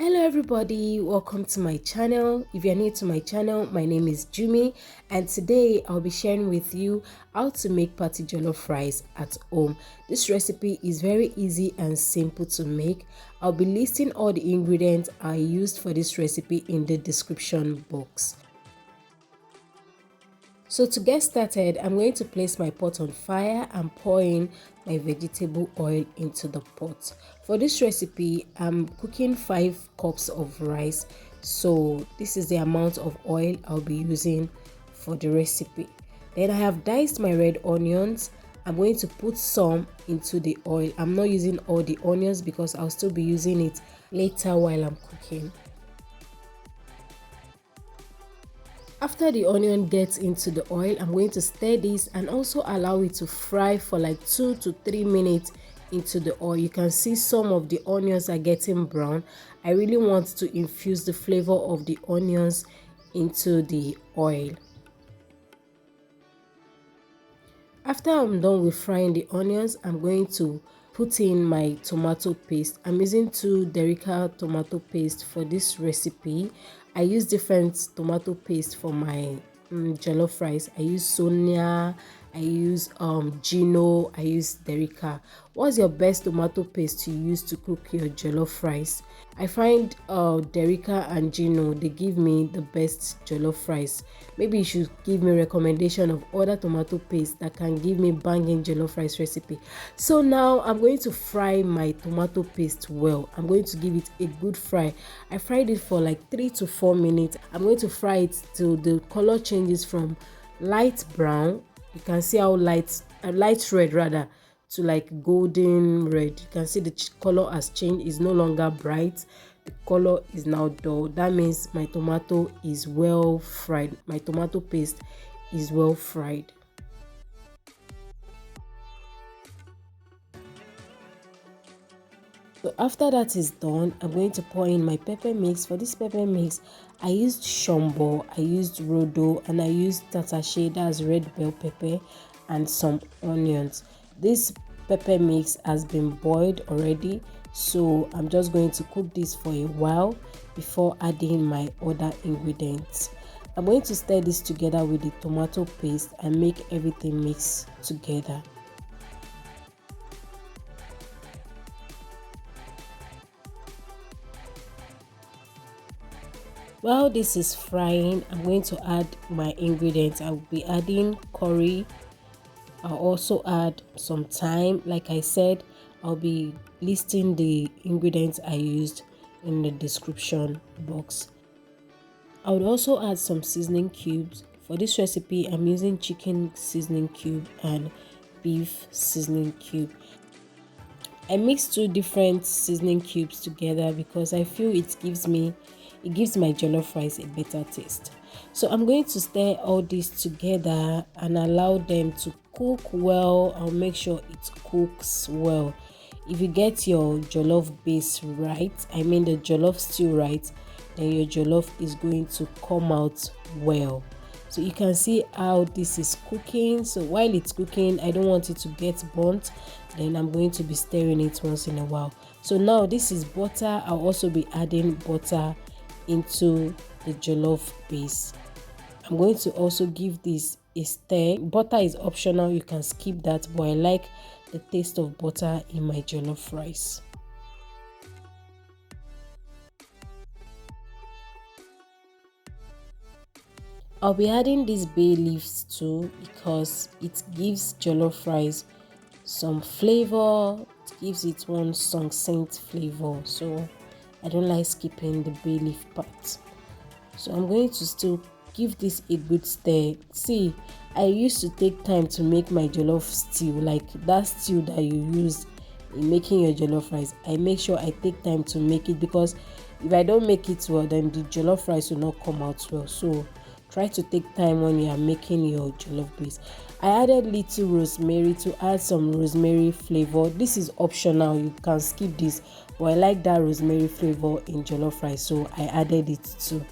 Hello everybody, welcome to my channel. If you're new to my channel, my name is Jumi, and today I'll be sharing with you how to make party jollof rice at home. This recipe is very easy and simple to make. I'll be listing all the ingredients I used for this recipe in the description box. So to get started, I'm going to place my pot on fire and pour in my vegetable oil into the pot. For this recipe, I'm cooking 5 cups of rice. So this is the amount of oil I'll be using for the recipe. Then I have diced my red onions. I'm going to put some into the oil. I'm not using all the onions because I'll still be using it later while I'm cooking. After the onion gets into the oil, I'm going to stir this and also allow it to fry for like 2 to 3 minutes into the oil. You can see some of the onions are getting brown. I really want to infuse the flavor of the onions into the oil. After I'm done with frying the onions, I'm going to put in my tomato paste. I'm using 2 Derica tomato paste for this recipe. I use different tomato paste for my jollof rice. I use Sonia, I use Gino, I use Derica. What's your best tomato paste to use to cook your jollof rice? I find Derica and Gino, they give me the best jollof rice. Maybe you should give me recommendation of other tomato paste that can give me banging jollof rice recipe. So now I'm going to fry my tomato paste well. I'm going to give it a good fry. I fried it for like 3 to 4 minutes. I'm going to fry it till the color changes from light brown. You can see how light red rather, to like golden red. You can see the color has changed. It's no longer bright. The color is now dull. That means my tomato is well fried. My tomato paste is well fried. So after that is done, I'm going to pour in my pepper mix. For this pepper mix, I used shombo, I used rodo, and I used tatashe, that's red bell pepper, and some onions. This pepper mix has been boiled already, so I'm just going to cook this for a while before adding my other ingredients. I'm going to stir this together with the tomato paste and make everything mix together. While this is frying, I'm going to add my ingredients. I'll be adding curry. I'll also add some thyme. Like I said, I'll be listing the ingredients I used in the description box. I would also add some seasoning cubes. For this recipe, I'm using chicken seasoning cube and beef seasoning cube. I mix 2 different seasoning cubes together because I feel it gives my jollof rice a better taste. So I'm going to stir all this together and allow them to cook well. I'll make sure it cooks well. If you get your jollof base right, I mean the jollof stew right, then your jollof is going to come out well. So you can see how this is cooking. So while it's cooking, I don't want it to get burnt. Then I'm going to be stirring it once in a while. So now this is butter. I'll also be adding butter into the jollof base. I'm going to also give this a stir. Butter is optional, you can skip that, but I like the taste of butter in my jollof rice. I'll be adding these bay leaves too because it gives jollof rice some flavor. It gives it one succinct flavor, so I don't like skipping the bay leaf part. So I'm going to still give this a good stir. See, I used to take time to make my jollof stew, like that stew that you use in making your jollof rice. I make sure I take time to make it because if I don't make it well, then the jollof rice will not come out well. So try to take time when you are making your jollof base. I added little rosemary to add some rosemary flavor. This is optional, you can skip this, but I like that rosemary flavor in jollof rice, so I added it too.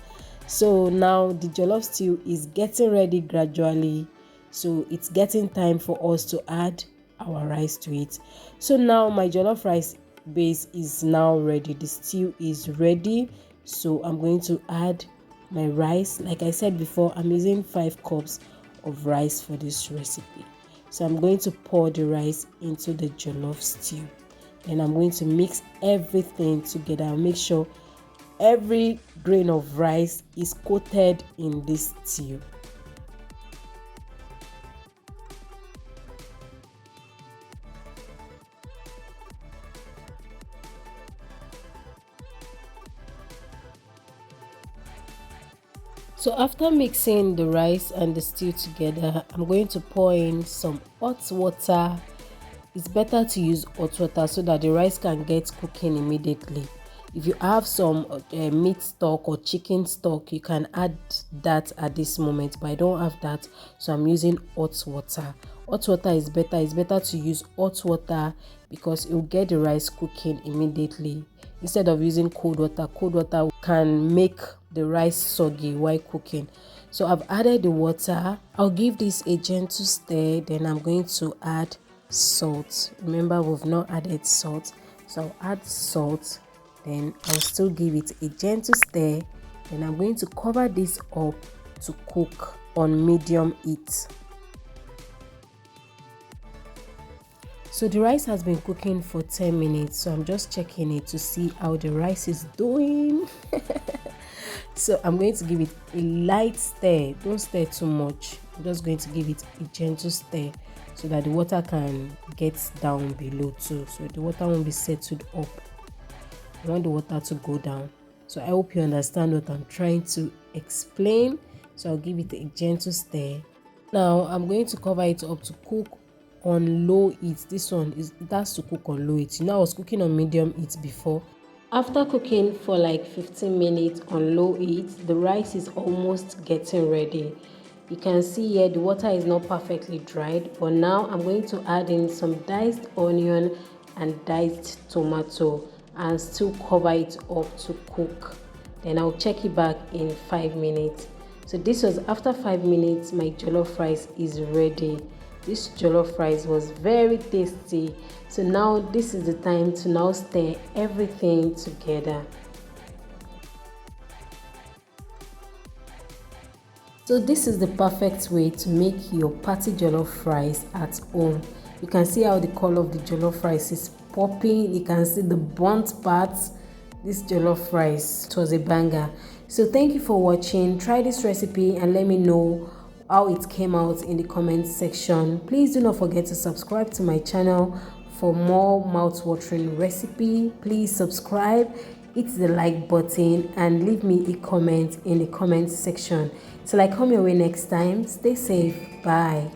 So now the jollof stew is getting ready gradually, so it's getting time for us to add our rice to it. So now my jollof rice base is now ready. The stew is ready. So I'm going to add my rice. Like I said before, I'm using 5 cups of rice for this recipe. So I'm going to pour the rice into the jollof stew. Then I'm going to mix everything together. I'll make sure every grain of rice is coated in this stew. So after mixing the rice and the stew together, I'm going to pour in some hot water. It's better to use hot water so that the rice can get cooking immediately. If you have some meat stock or chicken stock, you can add that at this moment, but I don't have that, so I'm using hot water. Hot water is better. It's better to use hot water because it will get the rice cooking immediately instead of using cold water. Cold water can make the rice soggy while cooking. So I've added the water. I'll give this a gentle stir. Then I'm going to add salt. Remember, we've not added salt, so I'll add salt. Then I'll still give it a gentle stir. Then I'm going to cover this up to cook on medium heat. So the rice has been cooking for 10 minutes, so I'm just checking it to see how the rice is doing. So I'm going to give it a light stir. Don't stir too much. I'm just going to give it a gentle stir so that the water can get down below too, so the water won't be settled up. I want the water to go down. So I hope you understand what I'm trying to explain. So I'll give it a gentle stir. Now I'm going to cover it up to cook on low heat. This one it has to cook on low heat. You know, I was cooking on medium heat before. After cooking for like 15 minutes on low heat, the rice is almost getting ready. You can see here the water is not perfectly dried, but now I'm going to add in some diced onion and diced tomato and still cover it up to cook. Then I'll check it back in 5 minutes. So this was after 5 minutes. My jollof rice is ready. This jollof rice was very tasty. So now this is the time to now stir everything together. So this is the perfect way to make your party jollof rice at home. You can see how the color of the jollof rice is popping. You can see the burnt parts. This jollof rice, it was a banger. So thank you for watching. Try this recipe and let me know how it came out in the comment section. Please do not forget to subscribe to my channel for more mouth-watering recipe. Please subscribe, hit the like button and leave me a comment in the comment section. Till I come your way next time, stay safe. Bye.